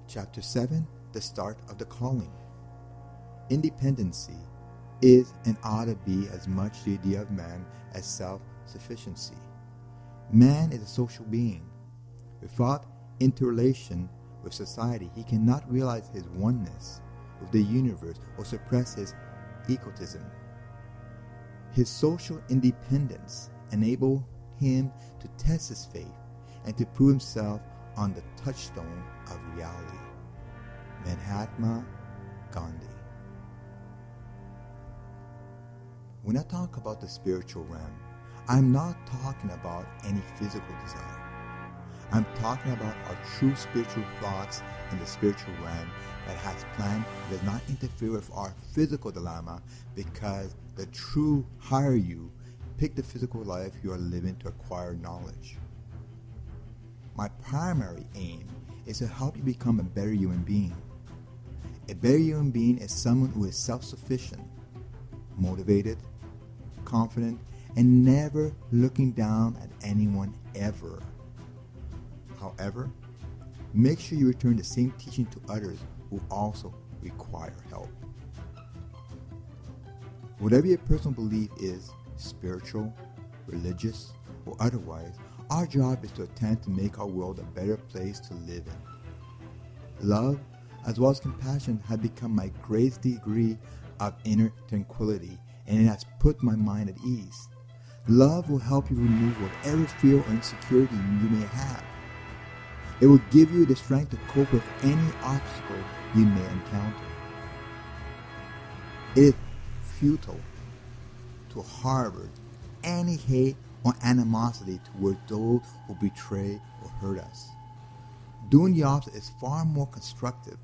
Chapter 7, The Start of the Calling. Independency is and ought to be as much the idea of man as self-sufficiency. Man is a social being. Without interrelation with society, he cannot realize his oneness with the universe or suppress his egotism. His social independence enabled him to test his faith and to prove himself on the touchstone of reality. Mahatma Gandhi. When I talk about the spiritual realm, I'm not talking about any physical desire. I'm talking about our true spiritual thoughts in the spiritual realm that has planned does not interfere with our physical dilemma, because the true higher you pick the physical life you are living to acquire knowledge. My primary aim is to help you become a better human being. A better human being is someone who is self-sufficient, motivated, confident, and never looking down at anyone ever. However, make sure you return the same teaching to others who also require help. Whatever your personal belief is, spiritual, religious, or otherwise, our job is to attempt to make our world a better place to live in. Love, as well as compassion, have become my greatest degree of inner tranquility, and it has put my mind at ease. Love will help you remove whatever fear or insecurity you may have. It will give you the strength to cope with any obstacle you may encounter. It is futile to harbor any hate or animosity towards those who betray or hurt us. Doing the opposite is far more constructive,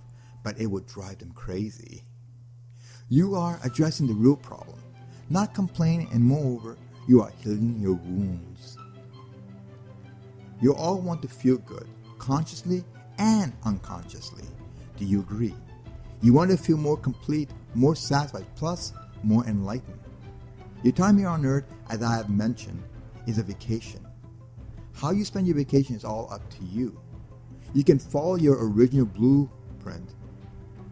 but it will drive them crazy. You are addressing the real problem, not complaining, and moreover, you are healing your wounds. You all want to feel good, consciously and unconsciously. Do you agree? You want to feel more complete, more satisfied, plus more enlightened. Your time here on earth, as I have mentioned, is a vacation. How you spend your vacation is all up to you. You can follow your original blueprint,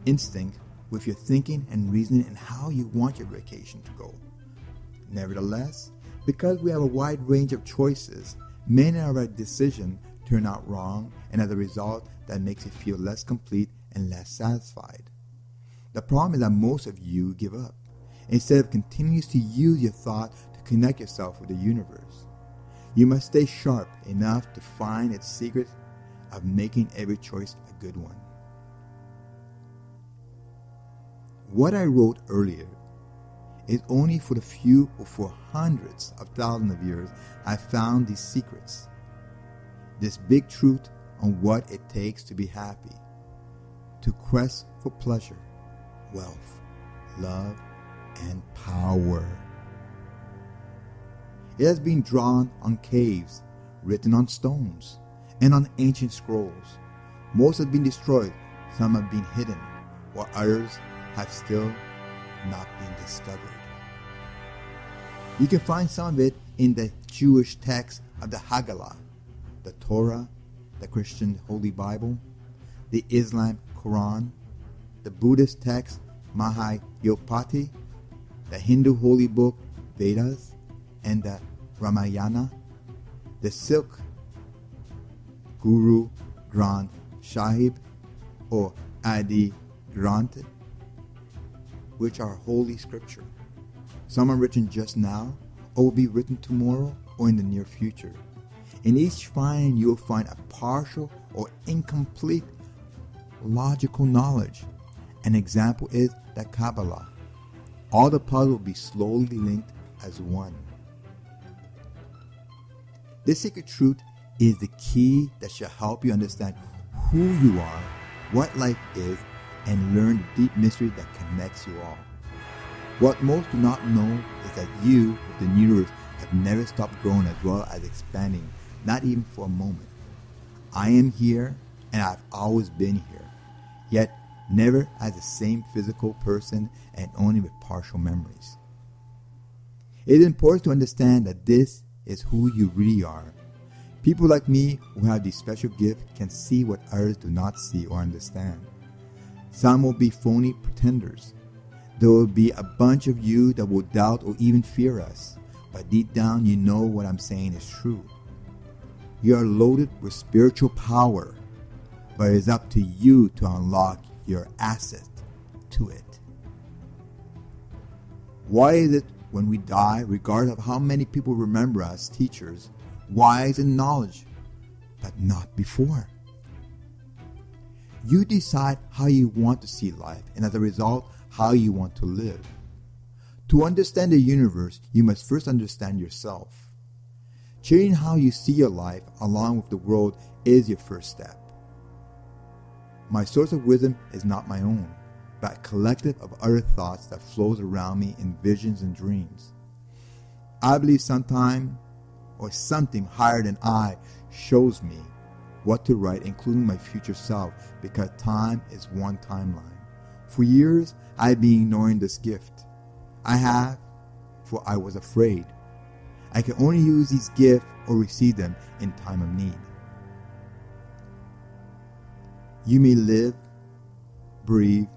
instinct, with your thinking and reasoning and how you want your vacation to go. Nevertheless, because we have a wide range of choices, many of our decisions turn out wrong, and as a result, that makes you feel less complete and less satisfied. The problem is that most of you give up, instead of continuing to use your thought to connect yourself with the universe. You must stay sharp enough to find its secret of making every choice a good one. What I wrote earlier is only for the few who for hundreds of thousands of years have found these secrets. This big truth on what it takes to be happy, to quest for pleasure, wealth, love, and power. It has been drawn on caves, written on stones, and on ancient scrolls. Most have been destroyed, some have been hidden, while others have still not been discovered. You can find some of it in the Jewish text of the Haggadah, the Torah, the Christian Holy Bible, the Islam Quran, the Buddhist text Mahayopati, the Hindu holy book Vedas, and the Ramayana, the Sikh Guru Granth Sahib or Adi Granth, which are holy scripture. Some are written just now, or will be written tomorrow or in the near future. In each find you will find a partial or incomplete logical knowledge. An example is the Kabbalah. All the puzzles will be slowly linked as one. This secret truth is the key that shall help you understand who you are, what life is, and learn the deep mystery that connects you all. What most do not know is that you, with the universe, have never stopped growing as well as expanding, not even for a moment. I am here, and I've always been here, yet never as the same physical person and only with partial memories. It is important to understand that this is who you really are. People like me who have these special gifts can see what others do not see or understand. Some will be phony pretenders. There will be a bunch of you that will doubt or even fear us, but deep down you know what I'm saying is true. You are loaded with spiritual power, but it is up to you to unlock your access to it. Why is it when we die, regardless of how many people remember us, teachers, wise in knowledge, but not before? You decide how you want to see life, and as a result, how you want to live. To understand the universe, you must first understand yourself. Changing how you see your life along with the world is your first step. My source of wisdom is not my own, but a collective of other thoughts that flows around me in visions and dreams. I believe sometime or something higher than I shows me what to write, including my future self, because time is one timeline. For years, I've been ignoring this gift. I have, for I was afraid. I can only use these gifts or receive them in time of need. You may live, breathe,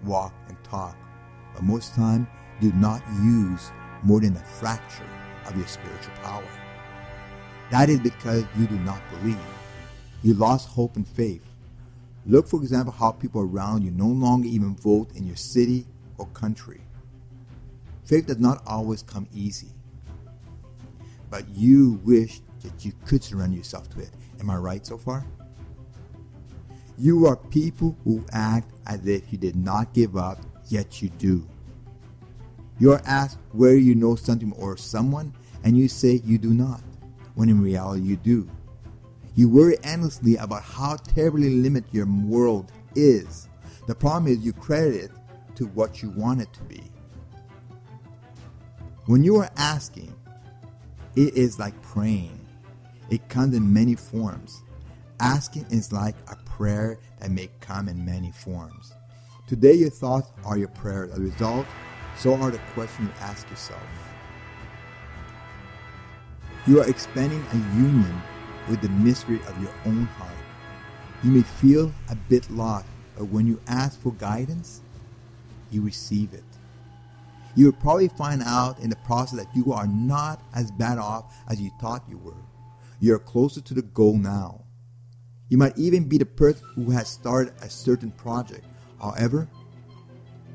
walk, and talk, but most time do not use more than a fraction of your spiritual power. That is because you do not believe. You lost hope and faith. Look, for example, how people around you no longer even vote in your city or country. Faith does not always come easy, but you wish that you could surrender yourself to it. Am I right so far? You are people who act as if you did not give up, yet you do. You are asked whether you know something or someone, and you say you do not, when in reality you do. You worry endlessly about how terribly limited your world is. The problem is you credit it to what you want it to be. When you are asking, it is like praying. It comes in many forms. Asking is like a prayer that may come in many forms. Today your thoughts are your prayers. As a result, so are the questions you ask yourself. You are expanding a union with the mystery of your own heart. You may feel a bit lost, but when you ask for guidance, you receive it. You will probably find out in the process that you are not as bad off as you thought you were. You are closer to the goal now. You might even be the person who has started a certain project. However,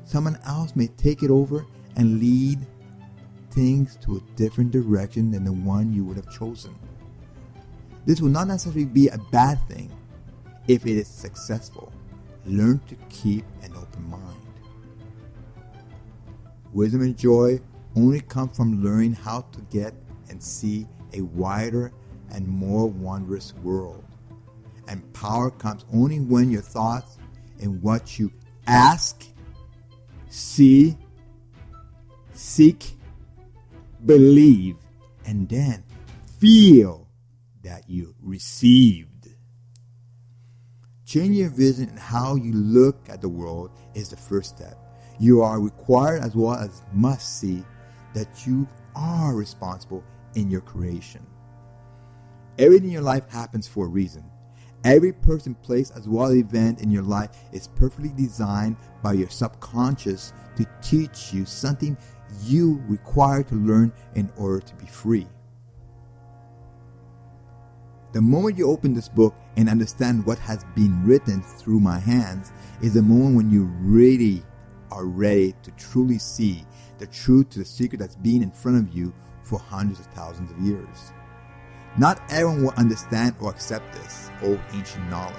someone else may take it over and lead things to a different direction than the one you would have chosen. This will not necessarily be a bad thing if it is successful. Learn to keep an open mind. Wisdom and joy only come from learning how to get and see a wider and more wondrous world. And power comes only when your thoughts and what you ask, see, seek, believe, and then feel that you received. Changing your vision and how you look at the world is the first step. You are required as well as must see that you are responsible in your creation. Everything in your life happens for a reason. Every person, place, as well as event in your life is perfectly designed by your subconscious to teach you something you require to learn in order to be free. The moment you open this book and understand what has been written through my hands is the moment when you really are ready to truly see the truth to the secret that's been in front of you for hundreds of thousands of years. Not everyone will understand or accept this old ancient knowledge.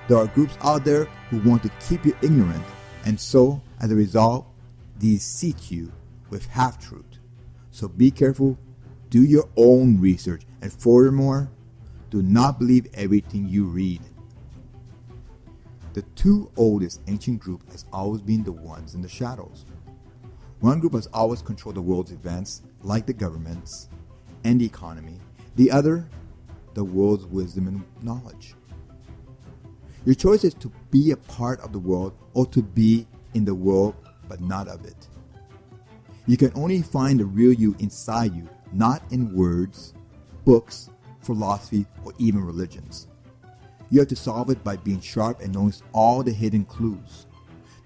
There are groups out there who want to keep you ignorant, and so, as a result, they deceive you with half-truth. So be careful, do your own research, and furthermore, do not believe everything you read. The two oldest ancient groups has always been the ones in the shadows. One group has always controlled the world's events, like the governments and the economy. The other, the world's wisdom and knowledge. Your choice is to be a part of the world or to be in the world but not of it. You can only find the real you inside you, not in words, books, philosophy, or even religions. You have to solve it by being sharp and knowing all the hidden clues.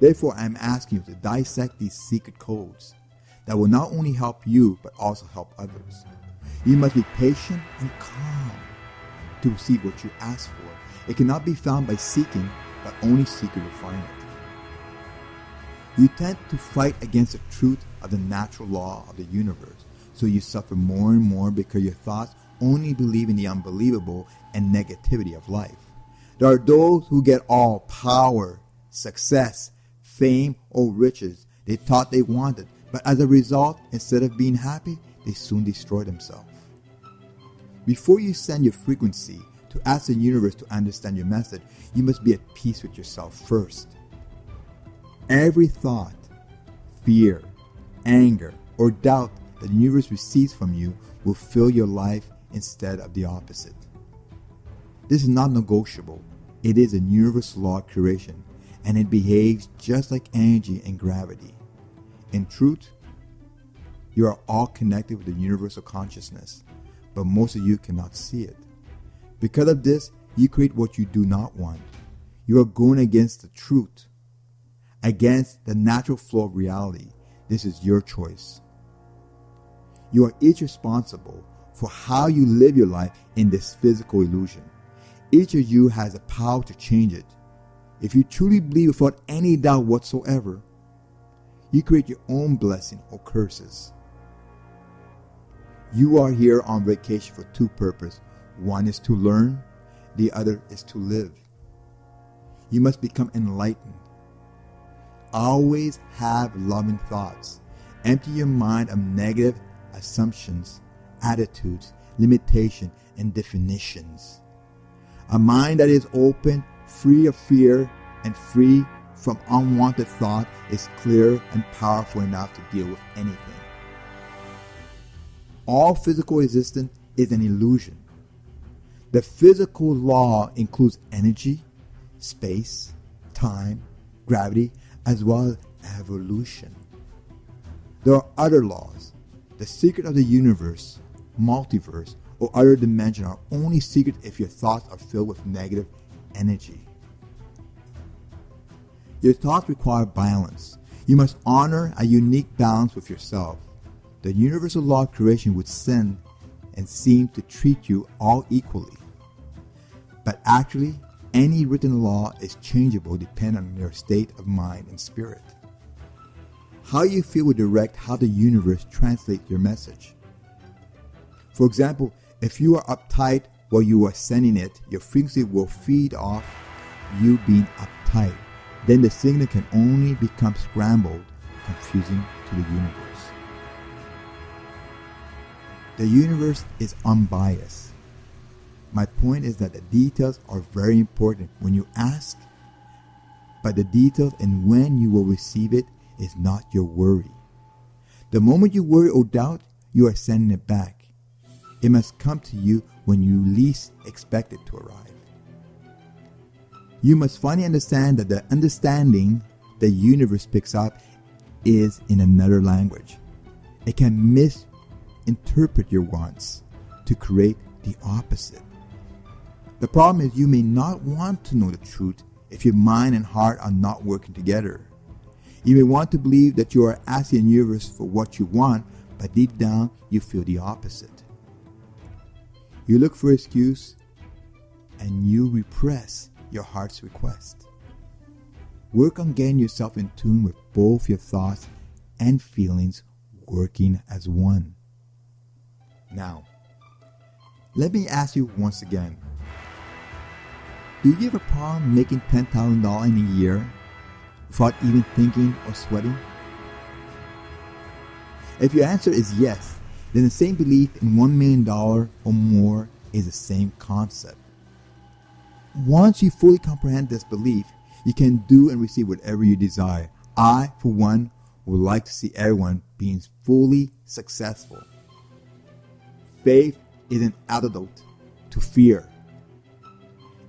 Therefore, I am asking you to dissect these secret codes that will not only help you, but also help others. You must be patient and calm to receive what you ask for. It cannot be found by seeking, but only seeker will find it. You tend to fight against the truth of the natural law of the universe, so you suffer more and more because your thoughts only believe in the unbelievable and negativity of life. There are those who get all power, success, fame, or riches they thought they wanted, but as a result, instead of being happy, they soon destroy themselves. Before you send your frequency to ask the universe to understand your message, you must be at peace with yourself first. Every thought, fear, anger, or doubt that the universe receives from you will fill your life instead of the opposite. This is not negotiable. It is a universal law of creation, and it behaves just like energy and gravity. In truth, you are all connected with the universal consciousness, but most of you cannot see it. Because of this, you create what you do not want. You are going against the truth, against the natural flow of reality. This is your choice. You are each responsible for how you live your life in this physical illusion. Each of you has the power to change it. If you truly believe without any doubt whatsoever, you create your own blessing or curses. You are here on vacation for two purposes. One is to learn, the other is to live. You must become enlightened. Always have loving thoughts. Empty your mind of negative assumptions, attitudes, limitation, and definitions. A mind that is open, free of fear, and free from unwanted thought is clear and powerful enough to deal with anything. All physical existence is an illusion. The physical law includes energy, space, time, gravity, as well as evolution. There are other laws. The secret of the universe, multiverse, or other dimension are only secret if your thoughts are filled with negative energy. Your thoughts require balance. You must honor a unique balance with yourself. The universal law of creation would send and seem to treat you all equally. But actually, any written law is changeable depending on your state of mind and spirit. How you feel will direct how the universe translates your message. For example, if you are uptight while you are sending it, your frequency will feed off you being uptight. Then the signal can only become scrambled, confusing to the universe. The universe is unbiased. My point is that the details are very important when you ask, but the details and when you will receive it is not your worry. The moment you worry or doubt, you are sending it back. It must come to you when you least expect it to arrive. You must finally understand that the understanding the universe picks up is in another language. It can misinterpret your wants to create the opposite. The problem is you may not want to know the truth if your mind and heart are not working together. You may want to believe that you are asking the universe for what you want, but deep down you feel the opposite. You look for excuse and you repress your heart's request. Work on getting yourself in tune with both your thoughts and feelings working as one. Now, let me ask you once again. Do you have a problem making $10,000 in a year without even thinking or sweating? If your answer is yes, then the same belief in $1 million or more is the same concept. Once you fully comprehend this belief, you can do and receive whatever you desire. I, for one, would like to see everyone being fully successful. Faith is an antidote to fear.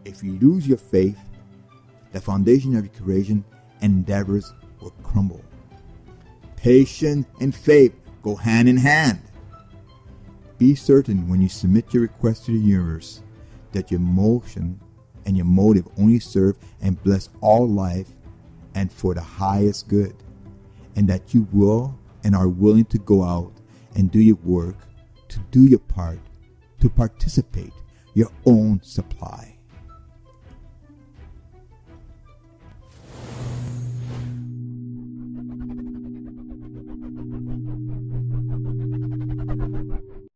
If you lose your faith, the foundation of your creation endeavors will crumble. Patience and faith go hand in hand. Be certain when you submit your request to the universe that your motion and your motive only serve and bless all life and for the highest good, and that you will and are willing to go out and do your work, to do your part, to participate your own supply.